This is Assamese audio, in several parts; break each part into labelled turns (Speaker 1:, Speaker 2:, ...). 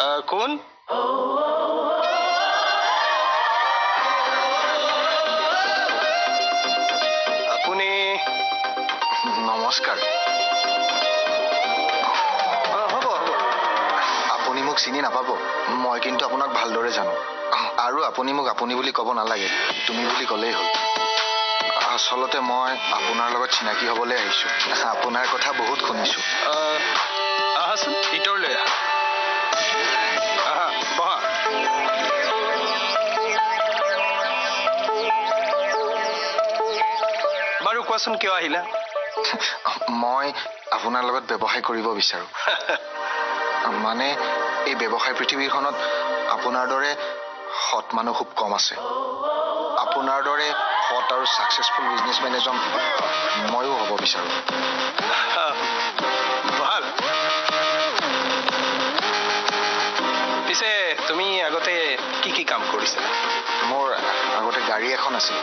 Speaker 1: কোন আপুনি?
Speaker 2: নমস্কাৰ।
Speaker 1: হ'ব হ'ব।
Speaker 2: আপুনি মোক চিনি নাপাব, মই কিন্তু আপোনাক ভালদৰে জানো। আৰু আপুনি মোক আপুনি বুলি ক'ব নালাগে, তুমি বুলি ক'লেই হ'ল। আচলতে মই আপোনাৰ লগত চিনাকি হ'বলৈ আহিছো। আপোনাৰ কথা বহুত শুনিছো।
Speaker 1: আহাচোন, ভিতৰলৈ আহা, বহা। বাৰু কোৱাচোন, কিয় আহিলা?
Speaker 2: মই আপোনাৰ লগত ব্যৱসায় কৰিব বিচাৰো। মানে এই ব্যৱসায় পৃথিৱীখনত আপোনাৰ দৰে সৎ মানুহ খুব কম আছে। আপোনাৰ দৰে সৎ আৰু ছাকচেছফুল বিজনেছমেন এজন ময়ো হ'ব বিচাৰো।
Speaker 1: ভাল। পিছে তুমি আগতে কি কি কাম কৰিছিলা?
Speaker 2: মোৰ আগতে গাড়ী এখন আছিল।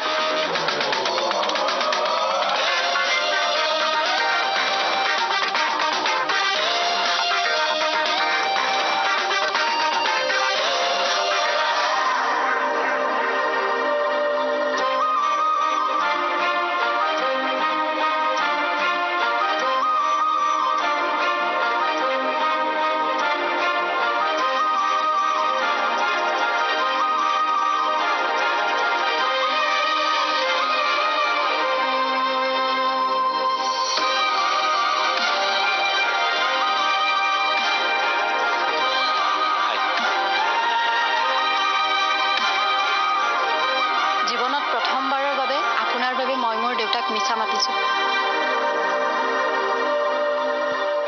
Speaker 3: মিছা মাতিছো।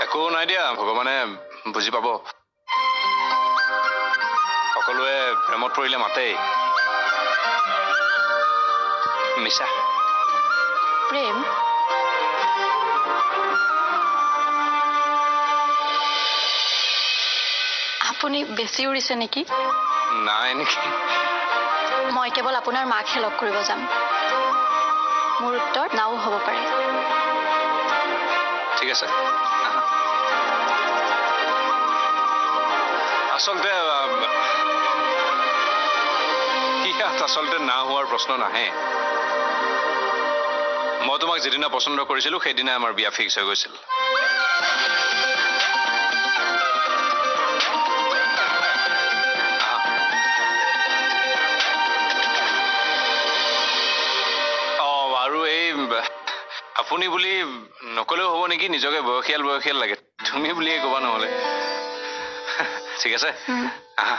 Speaker 1: একো নাই দিয়া, ভগৱানে বুজি পাব। সকলোৱে প্ৰেমত পৰিলে মাতেই। মিছা
Speaker 3: প্ৰেম? আপুনি বেছি উৰিছে নেকি?
Speaker 1: নাই নেকি?
Speaker 3: মই কেৱল আপোনাৰ মাকহে লগ কৰিব যাম। মোৰ উত্তৰ নাও হ'ব পাৰে।
Speaker 1: ঠিক আছে। আচলতে আচলতে না হোৱাৰ প্ৰশ্ন নাহে। মই তোমাক যিদিনা পচন্দ কৰিছিলো সেইদিনা আমাৰ বিয়া ফিক্স হৈ গৈছিল। আৰু এই আপুনি বুলি নকলেও হ'ব নেকি? নিজকে বয়সীয়াল বয়সীয়াল লাগে। তুমি বুলিয়ে ক'বা নহ'লে। ঠিক আছে, আহা।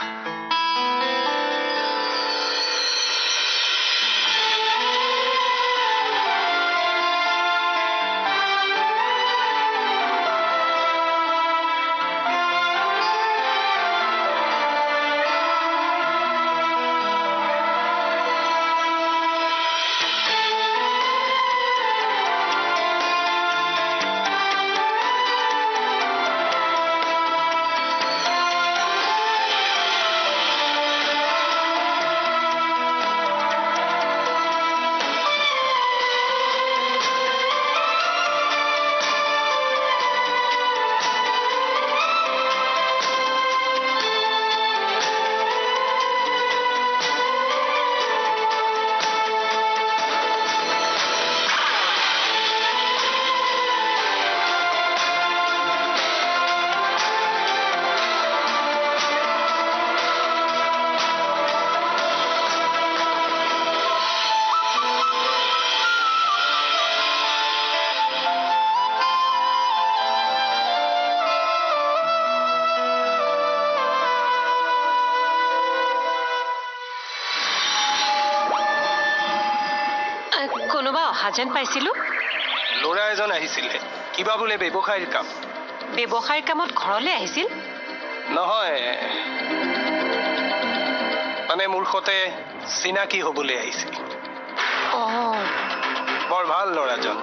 Speaker 3: কোনোবা অহা যেন পাইছিলো।
Speaker 1: ল'ৰা এজন আহিছিলে, কিবা বোলে ব্যৱসায়ৰ কাম।
Speaker 3: ব্যৱসায়ৰ কামত ঘৰলৈ আহিছিল?
Speaker 1: নহয়, মানে মোৰ সতে চিনাকি হ'বলৈ আহিছিল। বৰ ভাল ল'ৰাজন।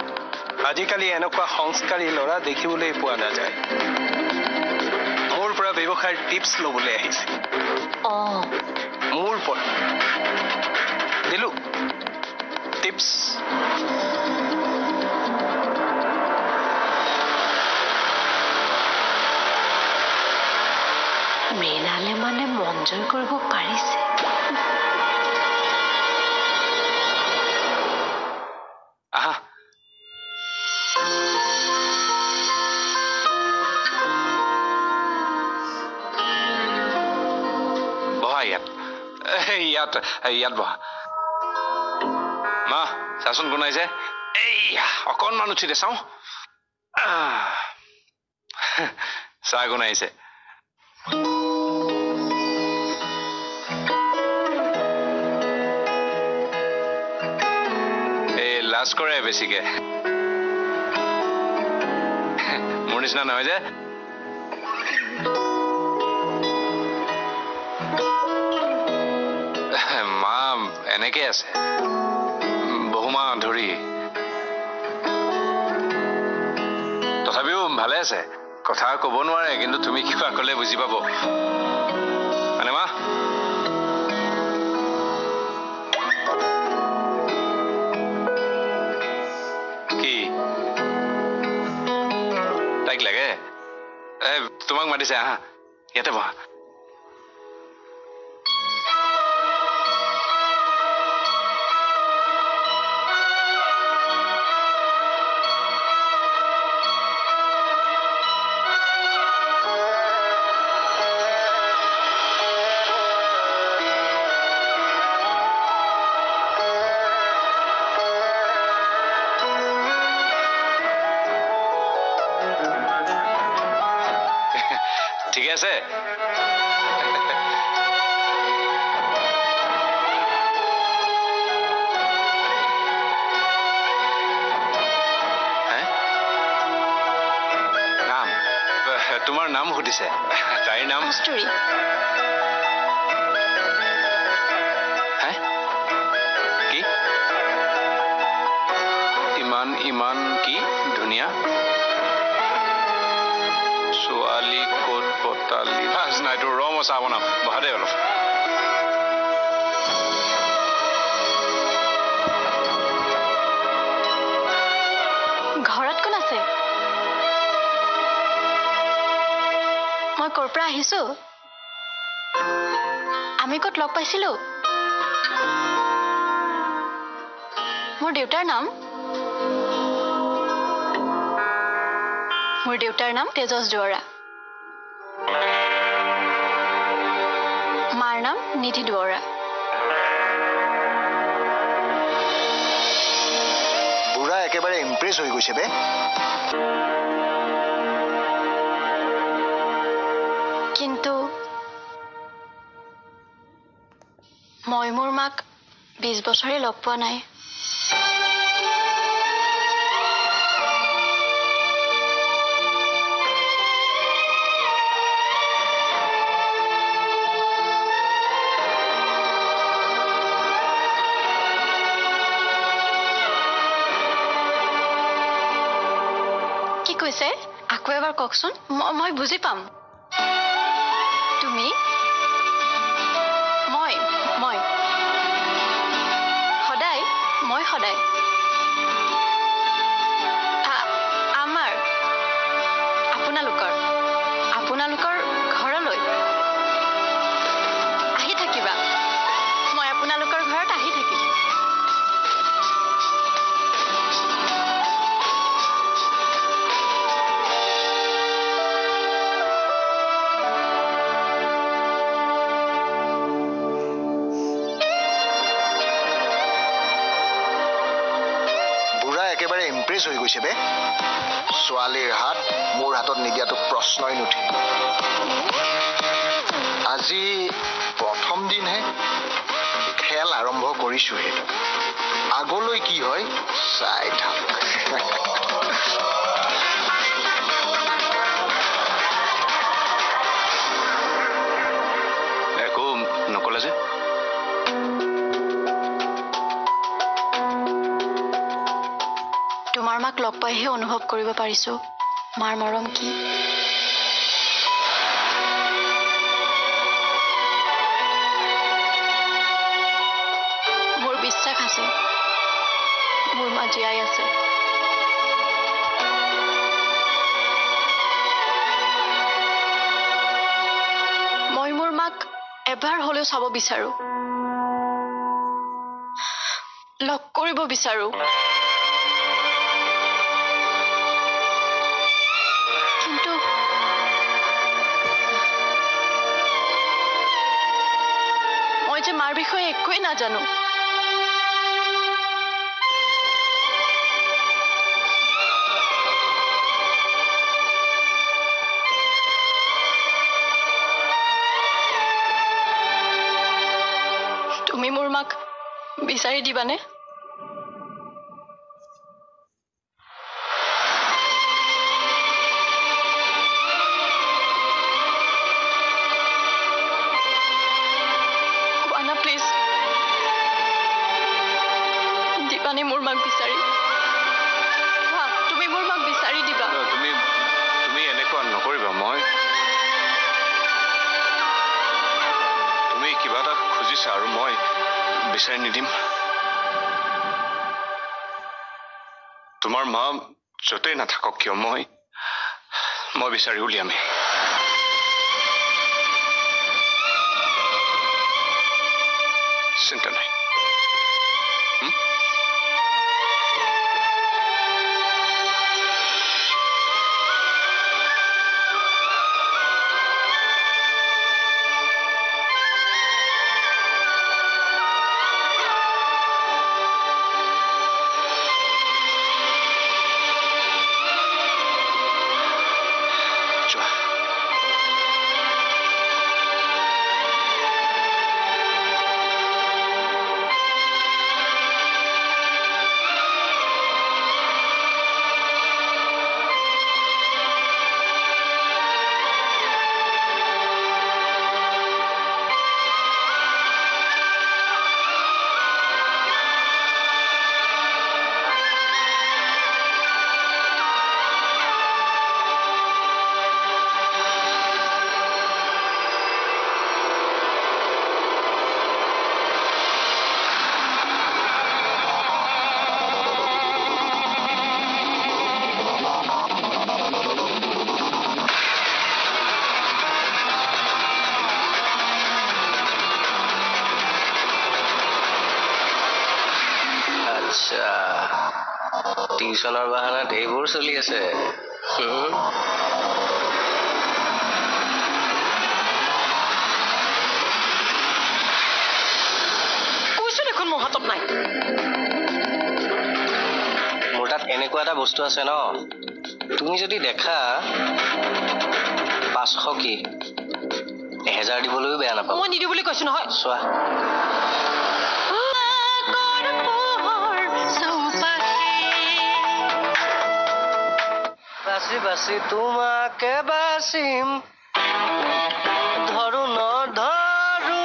Speaker 1: আজিকালি এনেকুৱা সংস্কাৰী ল'ৰা দেখিবলৈ পোৱা নাযায়। মোৰ পৰা ব্যৱসায়ৰ টিপছ ল'বলৈ আহিছিল। মোৰ পৰা দিলো টিপছ।
Speaker 4: মৃণালে মানে মন জয় কৰিব পাৰিছে।
Speaker 1: আহা বহা ইয়াত ইয়াত ইয়াত বহা মা চাচোন কোন আহিছে এইয়া অকণমান উঠি দে চাওঁ চাহ কোন আহিছে এই লাজ কৰে বেছিকে মোৰ নিচিনা নহয় যে মা এনেকে আছে বহুমাহ ধৰি তথাপিও ভালে আছে কথা কব নোৱাৰে কিন্তু তুমি কিবা কলে বুজি পাব মানে মা কি তাইক লাগে তোমাক মাতিছে আহা ইয়াতে বহা ঠিকে আছে নাম তোমাৰ নাম সুধিছে তাইৰ নাম
Speaker 3: কস্তুৰী
Speaker 1: কি ইমান ইমান কি ধুনীয়া ছোৱালী ক'ত পতালি নাই তোৰ ৰ মই চাহ বনাম বহা দে অলপ
Speaker 3: ঘৰত কোন আছে মই ক'ৰ পৰা আহিছো আমি ক'ত লগ পাইছিলো মোৰ দেউতাৰ নাম তেজস দুৱৰা মাৰ নাম নিধি দুৱৰা
Speaker 2: বুঢ়া একেবাৰে ইমপ্ৰেছ হৈ গৈছে বে
Speaker 3: কিন্তু মই মোৰ মাক 20 বছৰে লগ পোৱা নাই কি কৈছে আকৌ এবাৰ কওকচোন মই বুজি পাম তুমি মই সদায় আমাৰ আপোনালোকৰ ঘৰলৈ আহি থাকিবা মই আপোনালোকৰ ঘৰত আহি থাকিম
Speaker 2: একেবাৰে ইমপ্ৰেছ হৈ গৈছে বে ছোৱালীৰ হাত মোৰ হাতত নিদিয়াটো প্ৰশ্নই নুঠে আজি প্ৰথম দিনহে খেল আৰম্ভ কৰিছোহে আগলৈ কি হয় চাই থাক
Speaker 1: একো নকলে যে
Speaker 3: তোমাৰ মাক লগ পাইহে অনুভৱ কৰিব পাৰিছো মাৰ মৰম কি মোৰ বিশ্বাস আছে মোৰ মা জীয়াই আছে এবাৰ হ'লেও চাব বিচাৰো, লগ কৰিব বিচাৰো। কিন্তু মই যে মাৰ বিষয়ে একোৱেই নাজানো। তুমি মোৰ মাক বিচাৰি দিবানে? কোৱা না প্লিজ, দিবানে মোৰ মাক বিচাৰি? কোৱা, তুমি মোৰ মাক বিচাৰি দিবা।
Speaker 1: তুমি এনেকুৱা নকৰিবা। তুমি কিবা এটা খুজিছা আৰু মই বিচাৰি নিদিম। তোমাৰ মা য'তেই নাথাকক কিয় মই বিচাৰি উলিয়ামেই। চিন্তা নাই। টিউচনৰ বাহানাত এইবোৰ চলি আছে।
Speaker 4: কৈছো দেখোন মোৰ হাতত নাই।
Speaker 5: মোৰ তাত এনেকুৱা এটা বস্তু আছে ন, তুমি যদি দেখা 500 কি 1000 দিবলৈও বেয়া নাপাওঁ।
Speaker 4: মই নিদিওঁ বুলি কৈছো নহয়।
Speaker 5: চোৱা বাচি বাচি তোমাকে বাচিম, ধৰো নধৰো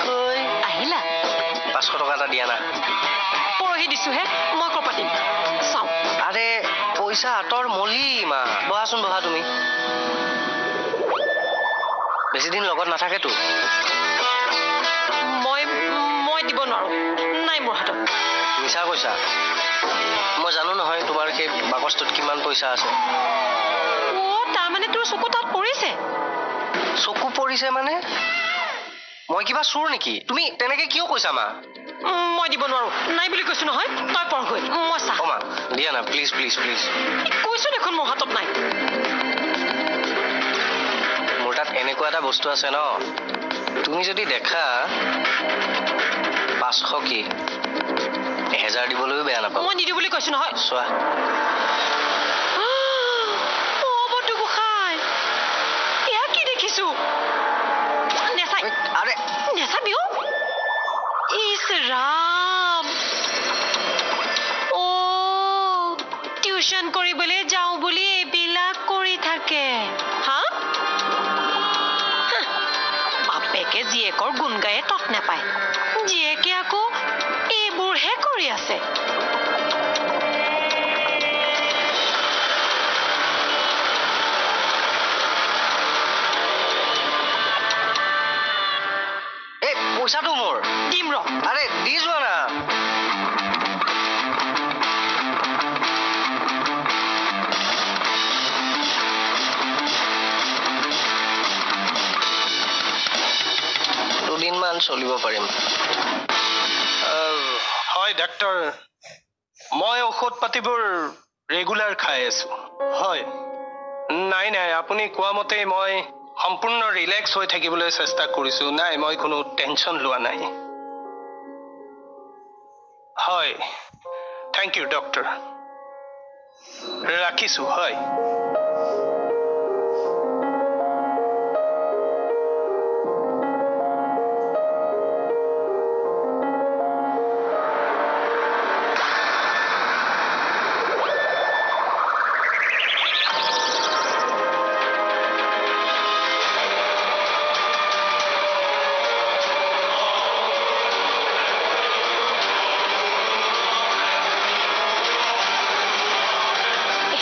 Speaker 5: কৈ।
Speaker 4: আহিলা?
Speaker 5: 500 টকা এটা দিয়া না।
Speaker 4: পৰহি দিছোহে, মই ক'ৰ পৰা দিম? চাওঁ।
Speaker 5: আৰে পইচা হাতৰ মলি মা। বহাচোন বহা তুমি। বেছি দিন লগত নাথাকেতো।
Speaker 4: মই দিব নোৱাৰো, নাই মোৰ হাতত।
Speaker 5: মিছা কৈছা। মই জানো নহয় তোমাৰ সেই বাকচটোত কিমান পইচা আছে।
Speaker 4: তাৰমানে তোৰ চকু তাত পৰিছে?
Speaker 5: চকু পৰিছে মানে? মই কিবা চোৰ নেকি? তুমি তেনেকে কিয় কৈছা মা?
Speaker 4: মই দিব নোৱাৰো, নাই বুলি কৈছো নহয়। তই পঢ়গৈ, মই চাহ।
Speaker 5: মা দিয়া না প্লিজ প্লিজ প্লিজ।
Speaker 4: কৈছো দেখোন মোৰ হাতত নাই।
Speaker 5: মোৰ তাত এনেকুৱা এটা বস্তু আছে ন, তুমি যদি দেখা 500 কি 1000 দিবলৈও বেয়া নাপাওঁ।
Speaker 4: মই নিদিওঁ বুলি কৈছো নহয়।
Speaker 5: চোৱা
Speaker 4: এয়া কি দেখিছো? নেচাই।
Speaker 5: আৰে
Speaker 4: নেচাবিও। ইছ ৰাম। টিউচন কৰিবলৈ যাওঁ বুলি এইবিলাক কৰি থাকে। হা? বাপেকে জীয়েকৰ গুণ গায়ে তত নাপায়, জীয়েকে আকৌ এইবোৰহে কৰি আছে।
Speaker 5: এই পইচাটো মোৰ।
Speaker 4: দিম ৰ।
Speaker 5: আৰে দি যোৱা না। চলিব পাৰিম হয় ডাক্তৰ মই ঔষধ পাতিবোৰ ৰেগুলাৰ খাই আছো হয় নাই নাই আপুনি কোৱা মতে মই সম্পূৰ্ণ ৰিলেক্স হৈ থাকিবলৈ চেষ্টা কৰিছো নাই মই কোনো টেনশ্যন লোৱা নাই হয় থেংক ইউ ডক্টৰ ৰাখিছো হয়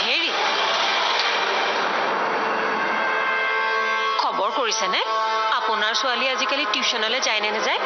Speaker 4: হেৰি খবৰ কৰিছেনে আপোনাৰ ছোৱালী আজিকালি টিউচনলৈ যায় নে নাযায়